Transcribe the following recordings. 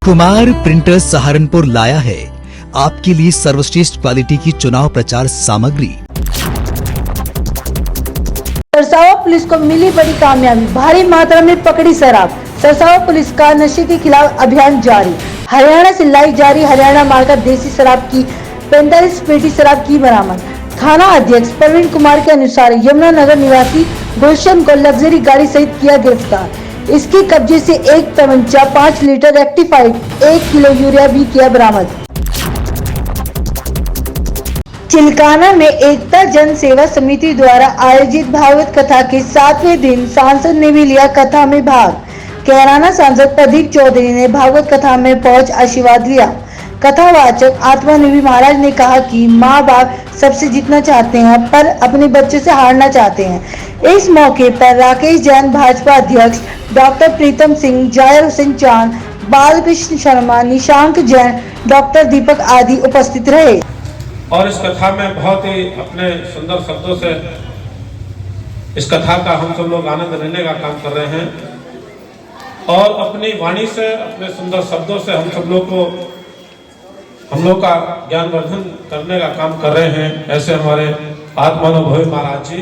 Kumar printers Saharanpur लाया है आपके लिए सर्वश्रेष्ठ क्वालिटी की चुनाव प्रचार सामग्री। सरसावा पुलिस को मिली बड़ी कामयाबी, भारी मात्रा में पकड़ी शराब। सरसावा पुलिस का नशे के खिलाफ अभियान जारी। हरियाणा से लाई जा रही हरियाणा मार्का देसी शराब की 45 पेटी शराब की बरामद। थाना अध्यक्ष प्रवीण कुमार के अनुसार यमुनानगर निवासी गुलशन को लग्जरी गाड़ी सहित किया गिरफ्तार। इसके कब्जे से एक तमंचा, 5 लीटर रेक्टिफाइड, 1 किलो यूरिया भी किया बरामद। चिलकाना में एकता जन सेवा समिति द्वारा आयोजित भागवत कथा के 7वें दिन सांसद ने भी लिया कथा में भाग। कैराना सांसद प्रदीप चौधरी ने भागवत कथा में पहुंच आशीर्वाद लिया। कथावाचक आत्मानिधि महाराज ने कहा कि माँ बाप सबसे जीतना चाहते हैं पर अपने बच्चे से हारना चाहते हैं। इस मौके पर राकेश जैन, भाजपा अध्यक्ष डॉक्टर प्रीतम सिंह, जाहिर हुसैन चांद, बालकृष्ण शर्मा, निशांक जैन, डॉक्टर दीपक आदि उपस्थित रहे। और इस कथा में बहुत ही अपने सुंदर शब्दों से इस कथा का हम सब लोग आनंद लेने का काम कर रहे हैं और अपनी वाणी से, अपने सुंदर शब्दों से हम लोग का ज्ञानवर्धन करने का काम कर रहे हैं। ऐसे हमारे आत्मानुभवी महाराज जी।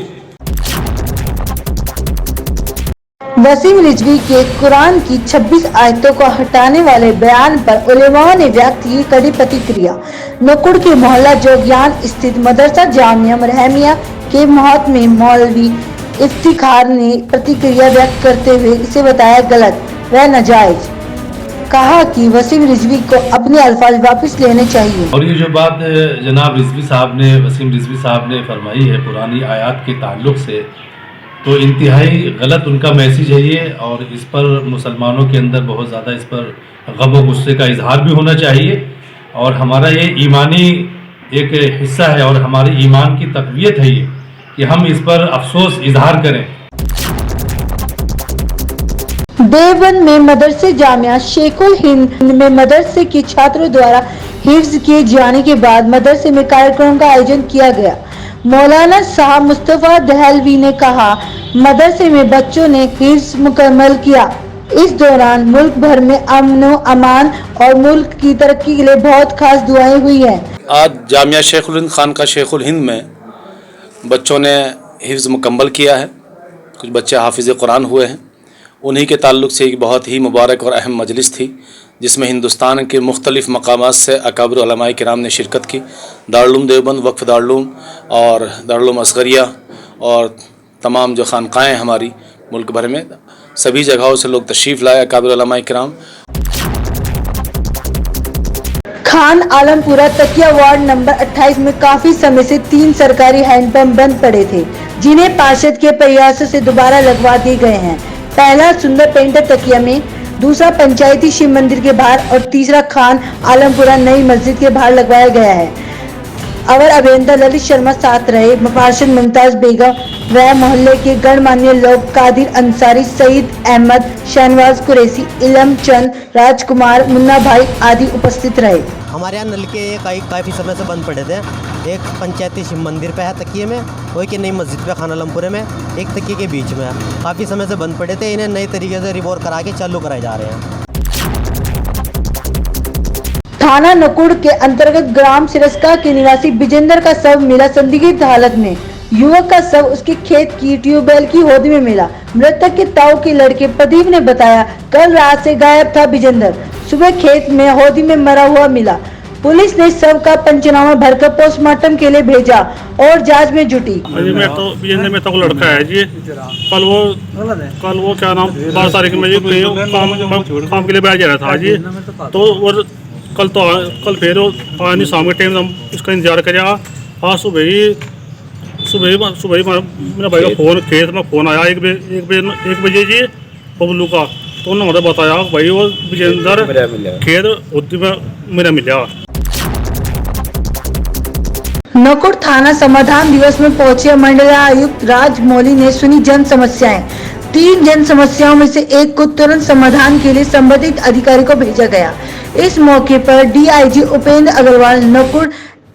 वसीम रिजवी के कुरान की 26 आयतों को हटाने वाले बयान पर उलेमाओं ने व्यक्त की कड़ी प्रतिक्रिया। नकुड़ के मोहल्ला जोगियान स्थित मदरसा जामिया रहमिया के मोहतमिम मौलवी इफ्तिखार ने प्रतिक्रिया व्यक्त करते हुए इसे बताया गलत व नाजायज। कहा कि वसीम रिजवी को अपने अल्फाज वापस लेने चाहिए। और ये जो बात जनाब वसीम रिजवी साहब ने फरमाई है पुरानी आयत के ताल्लुक से, तो इंतहाई गलत उनका मैसेज है ये। और इस पर मुसलमानों के अंदर बहुत ज़्यादा इस पर गम व गुस्से का इजहार भी होना चाहिए। और हमारा ये ईमानी एक हिस्सा है और हमारी ईमान की तक़वियत है ये कि हम इस पर अफसोस इजहार करें। देवबंद में मदरसे जामिया शेखुल हिंद में मदरसे के छात्रों द्वारा हिफ्ज किए जाने के बाद मदरसे में कार्यक्रम का आयोजन किया गया। मौलाना साहब मुस्तफा दहलवी ने कहा, मदरसे में बच्चों ने हिफ्ज मुकम्मल किया। इस दौरान मुल्क भर में अमन व अमान और मुल्क की तरक्की के लिए बहुत खास दुआएं हुई हैं। आज जामिया शेखुल हिंद खान का शेखुल हिंद में बच्चों ने हिफ्ज मुकम्मल किया है। कुछ बच्चे हाफिज़ कुरान हुए हैं। उन्हीं के ताल्लुक से एक बहुत ही मुबारक और अहम मजलिस थी जिसमें हिंदुस्तान के मुख्तलिफ़ मकामात से अकाबिर उलमाए किराम ने शिरकत की। दारुल देवबंद, वक्फ दारुल और दारुल असगरिया और तमाम जो खानकाएँ हमारी मुल्क भर में, सभी जगहों से लोग तशरीफ़ लाए अकाबिर उलमाए किराम। खान आलमपुरा तकिया वार्ड नंबर 28 में काफी समय से 3 सरकारी हैंडपंप बंद पड़े थे, जिन्हें पार्षद के प्रयासों से दोबारा लगवा दिए गए हैं। पहला सुंदर पेंटर तकिया में, दूसरा पंचायती शिव मंदिर के बाहर और तीसरा खान आलमपुरा नई मस्जिद के बाहर लगवाया गया है। अवर अभियंता ललित शर्मा साथ रहे। पार्षद मुमताज बेगम व मोहल्ले के गणमान्य लोग कादिर अंसारी, सईद अहमद, शहनवाज कुरैशी, इलम चंद, राजकुमार, मुन्ना भाई आदि उपस्थित रहे। हमारे यहाँ नलके काफ़ी समय से बंद पड़े थे। एक पंचायती शिव मंदिर पे है तकिए में, वही की नई मस्जिद पे खान आलमपुरे में, एक तकिए के बीच में है। काफ़ी समय से बंद पड़े थे, इन्हें नए तरीके से रिवोर करा के चालू कराए जा रहे हैं। थाना नकुड़ के अंतर्गत ग्राम सिरस्का के निवासी विजेंद्र का शव मिला संदिग्ध हालत में। युवक का शव उसके खेत की ट्यूबवेल की होदी में मिला। मृतक के ताऊ के लड़के प्रदीप ने बताया, कल रात से गायब था विजेंद्र, सुबह खेत में होदी में मरा हुआ मिला। पुलिस ने शव का पंचनामा भरकर पोस्टमार्टम के लिए भेजा और जांच में जुटी। विजेंद्र मेहता को लड़का है जी। कल वो क्या नाम 12 तारीख में काम के लिए बैठ जा रहा था जी। तो कल फिर आने शाम के टाइम हम उसका इंतजार करें। आज सुबह ही मेरा भाई का फ़ोन, खेत में फ़ोन आया 1 बजे जी बबलू का। तो उन्होंने बताया भाई वो विजेंद्र खेत उद्दी में मेरा मिला। नकुड़ थाना समाधान दिवस में पहुंचे मंडलायुक्त राजमौली ने सुनी जन समस्याएं। 3 जन समस्याओं में से एक को तुरंत समाधान के लिए संबंधित अधिकारी को भेजा गया। इस मौके पर डीआईजी उपेंद्र अग्रवाल, नकुड़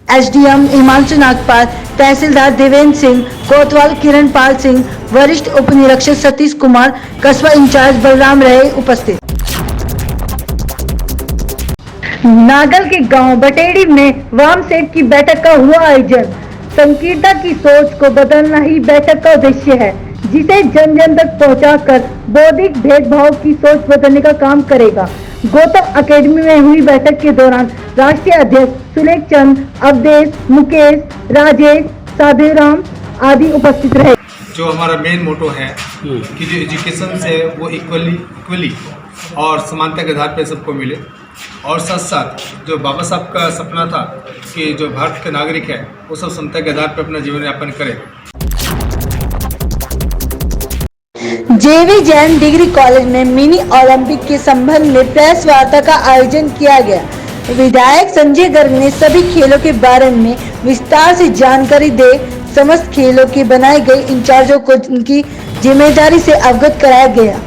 एसडीएम हिमांशु नागपाल, तहसीलदार देवेंद्र सिंह, कोतवाल किरण पाल सिंह, वरिष्ठ उप निरीक्षक सतीश कुमार, कस्बा इंचार्ज बलराम रहे उपस्थित। नागल के गांव बटेड़ी में वाम सेठ की बैठक का हुआ आयोजन। संकीर्णता की सोच को बदलना ही बैठक का उद्देश्य है, जिसे जन जन तक पहुंचाकर बौद्धिक भेदभाव की सोच बदलने का काम करेगा। गौतम अकेडमी में हुई बैठक के दौरान राष्ट्रीय अध्यक्ष सुलेख चंद, अवधेश, मुकेश, राजेश, साधुराम आदि उपस्थित रहे। जो हमारा मेन मोटो है कि जो एजुकेशन से वो इक्वली और समानता के आधार पर सबको मिले, और साथ साथ जो बाबा साहब का सपना था कि जो भारत के नागरिक है वो सब समता के आधार पर अपना जीवन यापन करें। जेवी जैन डिग्री कॉलेज में मिनी ओलंपिक के संबंध में प्रेस वार्ता का आयोजन किया गया। विधायक संजय गर्ग ने सभी खेलों के बारे में विस्तार से जानकारी दे समस्त खेलों के बनाए गए इंचार्जों को उनकी जिम्मेदारी से अवगत कराया गया।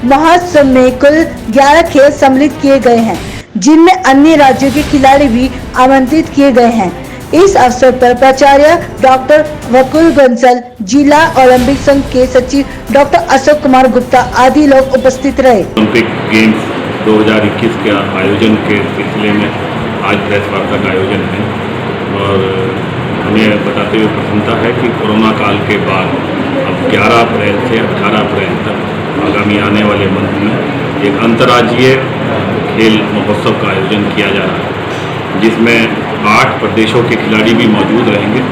महोत्सव में कुल 11 खेल सम्मिलित किए गए हैं, जिनमें अन्य राज्यों के खिलाड़ी भी आमंत्रित किए गए हैं। इस अवसर पर प्राचार्य डॉक्टर वकुल बंसल, जिला ओलंपिक संघ के सचिव डॉक्टर अशोक कुमार गुप्ता आदि लोग उपस्थित रहे। ओलंपिक गेम्स 2021 के आयोजन के सिलसिले में आज प्रेस वार्ता का आयोजन है और हमें बताते हुए प्रसन्नता है कि कोरोना काल के बाद अब 11 अप्रैल से 18 अप्रैल तक आगामी आने वाले मंथ में एक अंतर्राज्यीय खेल महोत्सव का आयोजन किया जा रहा है, जिसमें 8 प्रदेशों के खिलाड़ी भी मौजूद रहेंगे,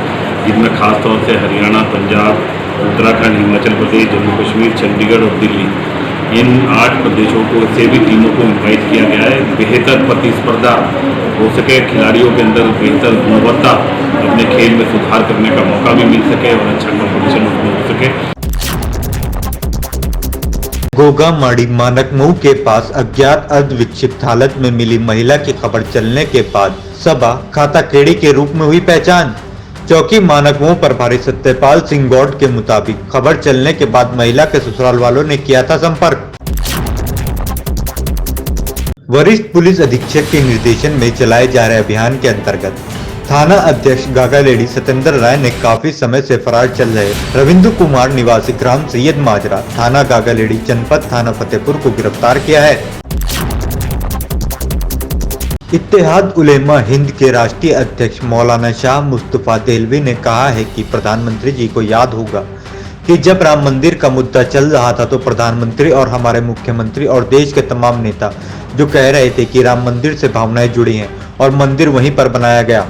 जिसमें खासतौर से हरियाणा, पंजाब, उत्तराखंड, हिमाचल प्रदेश, जम्मू कश्मीर, चंडीगढ़ और दिल्ली, इन 8 प्रदेशों को से भी टीमों को इन्वाइट किया गया है। बेहतर प्रतिस्पर्धा हो सके, खिलाड़ियों के अंदर बेहतर गुणवत्ता, अपने खेल में सुधार करने का मौका भी मिल सके और अच्छा कॉम्पिटिशन उसमें हो सके। गोगामाड़ी मानकमऊ के पास अज्ञात अर्धविक्षिप्त हालत में मिली महिला की खबर चलने के बाद सबा खाताखेड़ी के रूप में हुई पहचान। चौकी मानकमऊ प्रभारी सत्यपाल सिंह गौड़ के मुताबिक खबर चलने के बाद महिला के ससुराल वालों ने किया था संपर्क। वरिष्ठ पुलिस अधीक्षक के निर्देशन में चलाए जा रहे अभियान के अंतर्गत थाना अध्यक्ष गागालेडी सत्येंद्र राय ने काफी समय से फरार चल रहे रविंद्र कुमार निवासी ग्राम सैयद माजरा, थाना गागालेडी, जनपद थाना फतेहपुर को गिरफ्तार किया है। इत्तेहाद उलेमा हिंद के राष्ट्रीय अध्यक्ष मौलाना शाह मुस्तफा देहलवी ने कहा है कि प्रधानमंत्री जी को याद होगा कि जब राम मंदिर का मुद्दा चल रहा था तो प्रधानमंत्री और हमारे मुख्यमंत्री और देश के तमाम नेता जो कह रहे थे कि राम मंदिर से भावनाएं जुड़ी हैं और मंदिर वहीं पर बनाया गया,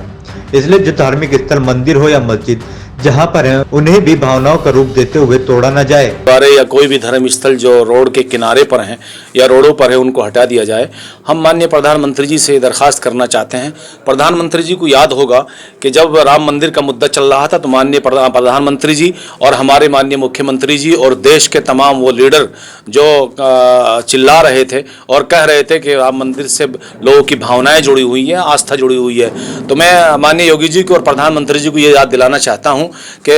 इसलिए जो धार्मिक स्थल मंदिर हो या मस्जिद जहां पर है उन्हें भी भावनाओं का रूप देते हुए तोड़ा न जाए। या कोई भी धर्म स्थल जो रोड के किनारे पर हैं या रोडों पर है उनको हटा दिया जाए। हम माननीय प्रधानमंत्री जी से दरखास्त करना चाहते हैं। प्रधानमंत्री जी को याद होगा कि जब राम मंदिर का मुद्दा चल रहा था तो माननीय प्रधानमंत्री जी और हमारे माननीय मुख्यमंत्री जी और देश के तमाम वो लीडर जो चिल्ला रहे थे और कह रहे थे कि राम मंदिर से लोगों की भावनाएं जुड़ी हुई हैं, आस्था जुड़ी हुई है। तो मैं माननीय योगी जी को और प्रधानमंत्री जी को ये याद दिलाना चाहता हूँ कि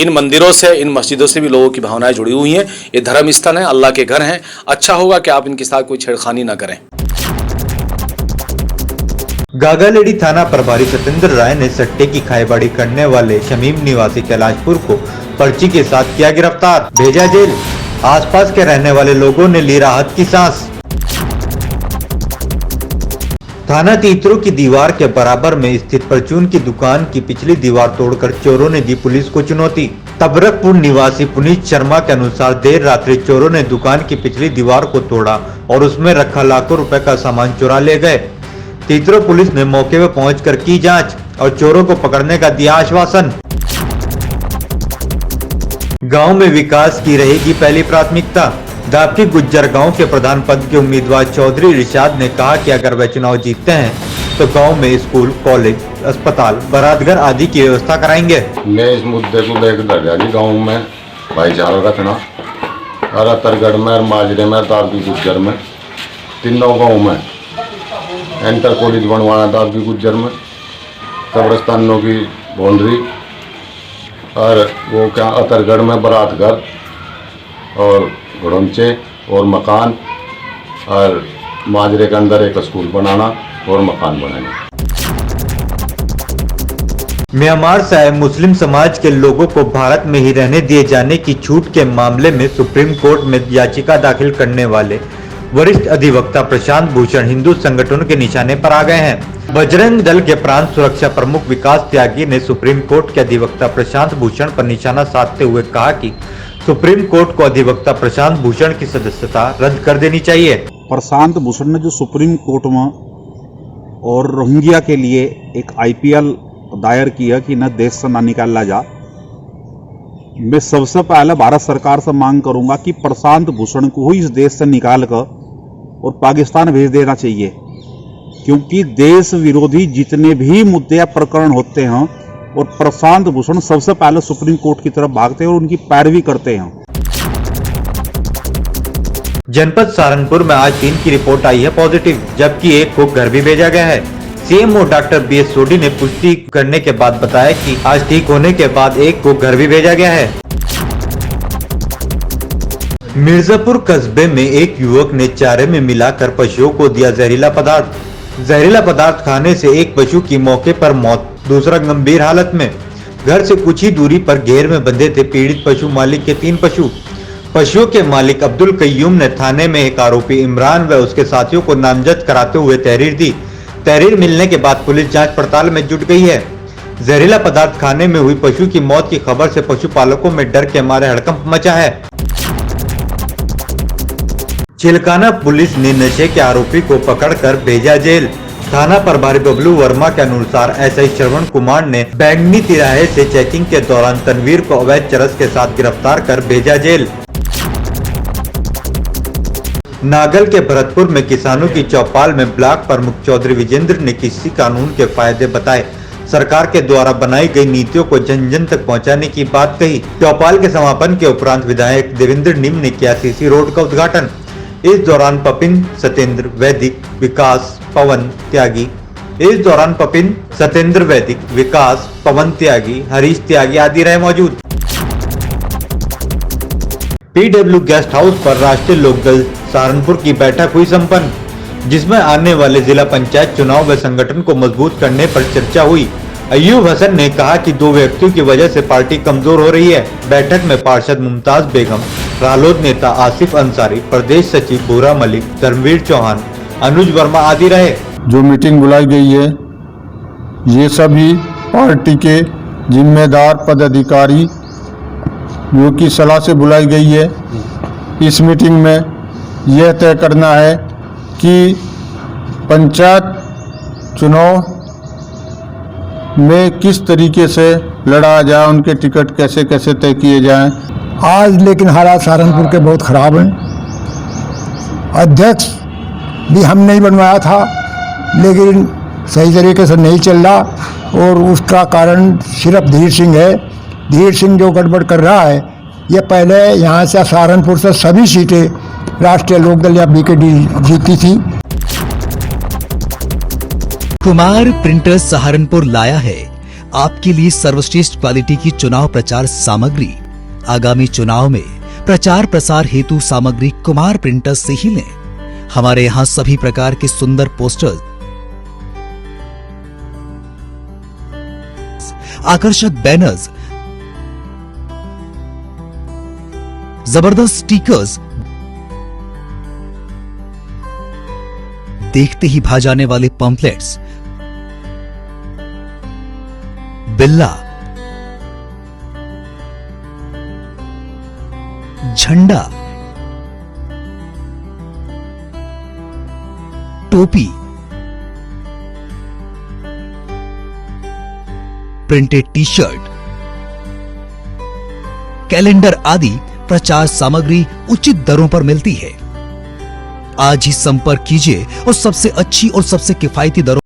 इन मंदिरों से, इन मस्जिदों से भी लोगों की भावनाएं जुड़ी हुई हैं। ये धर्म स्थल हैं, अल्लाह के घर हैं। अच्छा होगा कि आप इनके साथ कोई छेड़खानी ना करें। गागालेडी थाना प्रभारी सत्येंद्र राय ने सट्टे की खाईबाड़ी करने वाले शमीम निवासी कैलाशपुर को पर्ची के साथ किया गिरफ्तार, भेजा जेल। आसपास के रहने वाले लोगों ने ली राहत की सांस। थाना तीतरो की दीवार के बराबर में स्थित परचून की दुकान की पिछली दीवार तोड़कर चोरों ने दी पुलिस को चुनौती। तबरकपुर निवासी पुनीत शर्मा के अनुसार देर रात्रि चोरों ने दुकान की पिछली दीवार को तोड़ा और उसमें रखा लाखों रुपए का सामान चुरा ले गए। तीतरो पुलिस ने मौके पर पहुंचकर की जांच और चोरों को पकड़ने का दिया आश्वासन। गांव में विकास की रहेगी पहली प्राथमिकता। दापकी गुज्जर गांव के प्रधान पद के उम्मीदवार चौधरी रिशाद ने कहा कि अगर वे चुनाव जीतते हैं तो गांव में स्कूल, कॉलेज, अस्पताल, बारातघर आदि की व्यवस्था कराएंगे। मैं इस मुद्दे को लेकर दरगाली गाँव में भाईचारा रखना और अतरगढ़ में और माजरे में, दापकी गुज्जर में, तीनों गाँव में इंटर कॉलेज बनवाना, दापकी गुज्जर में कब्रस्तानों की बाउंड्री और वो क्या अतरगढ़ में बारातघर और घड़ोंचे और मकान, और माजरे के अंदर एक स्कूल बनाना और मकान बनाना। म्यांमार से आए मुस्लिम समाज के लोगों को भारत में ही रहने दिए जाने की छूट के मामले में सुप्रीम कोर्ट में याचिका दाखिल करने वाले वरिष्ठ अधिवक्ता प्रशांत भूषण हिंदू संगठनों के निशाने पर आ गए हैं। बजरंग दल के प्रांत सुरक्षा प्रमुख विकास त्यागी ने सुप्रीम कोर्ट के अधिवक्ता प्रशांत भूषण पर निशाना साधते हुए कहा कि सुप्रीम कोर्ट को अधिवक्ता प्रशांत भूषण की सदस्यता रद्द कर देनी चाहिए। प्रशांत भूषण ने जो सुप्रीम कोर्ट में और रोहिंग्या के लिए एक IPL दायर किया कि न देश से न निकाला जा, मैं सबसे पहले भारत सरकार से मांग करूंगा कि प्रशांत भूषण को ही इस देश से निकाल कर और पाकिस्तान भेज देना चाहिए, क्योंकि देश विरोधी जितने भी मुद्दे या प्रकरण होते हैं और प्रशांत भूषण सबसे पहले सुप्रीम कोर्ट की तरफ भागते हैं और उनकी पैरवी करते हैं। जनपद सहारनपुर में आज 3 की रिपोर्ट आई है पॉजिटिव, जबकि एक को घर भी भेजा गया है। CMO डॉक्टर BS सोडी ने पुष्टि करने के बाद बताया कि आज ठीक होने के बाद एक को घर भी भेजा गया है। मिर्जापुर कस्बे में एक युवक ने चारे में मिलाकर पशुओं को दिया जहरीला पदार्थ। जहरीला पदार्थ खाने से एक पशु की मौके पर मौत, दूसरा गंभीर हालत में। घर से कुछ ही दूरी पर घेर में बंधे थे पीड़ित पशु मालिक के 3 पशु। पशुओं के मालिक अब्दुल कयूम ने थाने में एक आरोपी इमरान व उसके साथियों को नामजद कराते हुए तहरीर दी। तहरीर मिलने के बाद पुलिस जांच पड़ताल में जुट गई है। जहरीला पदार्थ खाने में हुई पशु की मौत की खबर से पशुपालकों में डर के मारे हड़कंप मचा है। चिलकाना पुलिस ने नशे के आरोपी को पकड़कर भेजा जेल। थाना प्रभारी बबलू वर्मा के अनुसार SI श्रवण कुमार ने बैंगनी तिराहे से चेकिंग के दौरान तनवीर को अवैध चरस के साथ गिरफ्तार कर भेजा जेल। नागल के भरतपुर में किसानों की चौपाल में ब्लॉक प्रमुख चौधरी विजेंद्र ने कृषि कानून के फायदे बताए। सरकार के द्वारा बनाई गई नीतियों को जन जन तक पहुंचाने की बात कही। चौपाल के समापन के उपरांत विधायक देवेंद्र निम ने किया CC रोड का उद्घाटन। इस दौरान पपिन सत्येंद्र वैदिक, विकास पवन त्यागी, हरीश त्यागी आदि रहे मौजूद। PW गेस्ट हाउस पर राष्ट्रीय लोकदल सहारनपुर की बैठक हुई संपन्न, जिसमें आने वाले जिला पंचायत चुनाव व संगठन को मजबूत करने पर चर्चा हुई। अयूब हसन ने कहा कि 2 व्यक्तियों की वजह से पार्टी कमजोर हो रही है। बैठक में पार्षद मुमताज बेगम, रालोद नेता आसिफ अंसारी, प्रदेश सचिव भूरा मलिक, धर्मवीर चौहान, अनुज वर्मा आदि रहे। जो मीटिंग बुलाई गई है, ये सभी पार्टी के जिम्मेदार पदाधिकारी जो की सलाह से बुलाई गई है। इस मीटिंग में यह तय करना है कि पंचायत चुनाव में किस तरीके से लड़ा जाए, उनके टिकट कैसे कैसे तय किए जाएं। आज लेकिन हालात सहारनपुर के बहुत ख़राब हैं। अध्यक्ष भी हम नहीं बनवाया था, लेकिन सही तरीके से नहीं चल रहा और उसका कारण सिर्फ धीर सिंह है। धीर सिंह जो गड़बड़ कर रहा है, ये पहले यहाँ से सहारनपुर से सभी सीटें राष्ट्रीय लोकदल या BKD जीती थी। कुमार प्रिंटर्स सहारनपुर लाया है आपके लिए सर्वश्रेष्ठ क्वालिटी की चुनाव प्रचार सामग्री। आगामी चुनाव में प्रचार प्रसार हेतु सामग्री कुमार प्रिंटर्स से ही लें। हमारे यहाँ सभी प्रकार के सुंदर पोस्टर्स, आकर्षक बैनर्स, जबरदस्त स्टिकर्स, देखते ही भा जाने वाले पंपलेट्स, बिल्ला, झंडा, टोपी, प्रिंटेड टी-शर्ट, कैलेंडर आदि प्रचार सामग्री उचित दरों पर मिलती है। आज ही संपर्क कीजिए और सबसे अच्छी और सबसे किफायती दरों